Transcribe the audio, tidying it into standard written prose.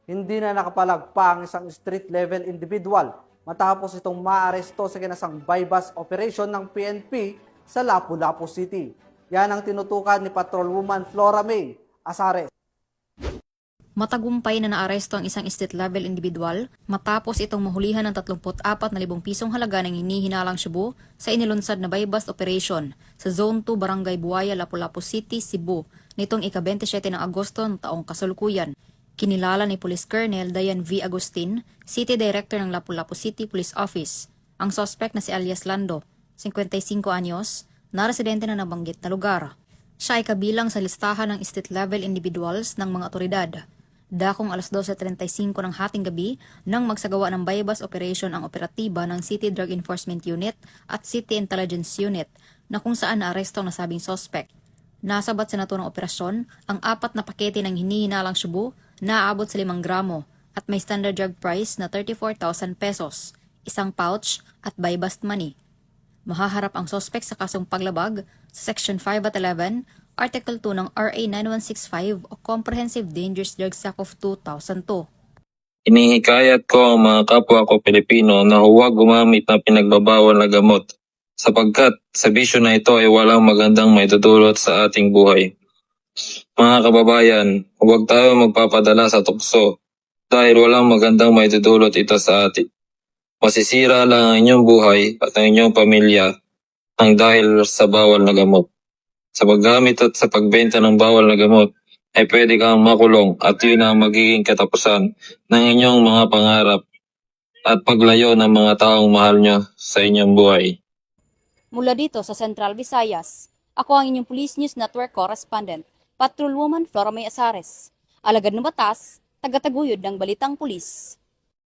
hindi na nakapalagpa ang isang street-level individual matapos itong maaresto sa ginasang bypass operation ng PNP sa Lapu-Lapu City. Yan ang tinutukan ni Patrolwoman Flora May Asares. Matagumpay na naaresto ang isang street-level individual matapos itong mahulihan ng 34,000 pisong halaga ng hinihinalang Cebu sa inilunsad na bypass operation sa Zone 2 Barangay Buaya, Lapu-Lapu City, Cebu nitong ika-27 ng Agosto ng taong kasalukuyan. Kinilala ni Police Colonel Dayan V. Agustin, City Director ng Lapu-Lapu City Police Office, ang suspect na si alias Lando, 55 anyos, na residente na nabanggit na lugar. Siya ay kabilang sa listahan ng street-level individuals ng mga otoridad. Dakong alas 12:35 ng hating gabi nang magsagawa ng bypass operation ang operatiba ng City Drug Enforcement Unit at City Intelligence Unit na kung saan naaresto ang nasabing suspect. Nasabat sa naturang operasyon ang 4 na pakete ng hinihinalang Cebu na aabot sa 5 gramo at may standard drug price na 34,000 pesos, isang pouch at bypass money. Mahaharap ang suspect sa kasong paglabag sa Section 5 at 11, Article 2 ng RA 9165 o Comprehensive Dangerous Drugs Act of 2002. Inihikayat ko ang mga kapwa ko Pilipino na huwag gumamit ng pinagbabawal na gamot sapagkat sa bisyo na ito ay walang magandang maitutulot sa ating buhay. Mga kababayan, huwag tayo magpapadala sa tukso dahil walang magandang maitutulot ito sa atin. Masisira lang ang inyong buhay at ang inyong pamilya ang dahil sa bawal na gamot. Sa paggamit at sa pagbenta ng bawal na gamot ay pwede kang makulong at yun ang magiging katapusan ng inyong mga pangarap at paglayo ng mga taong mahal nyo sa inyong buhay. Mula dito sa Central Visayas, ako ang inyong Police News Network correspondent, Patrolwoman Flora May Asares. Alagad ng batas, tagataguyod ng Balitang Pulis.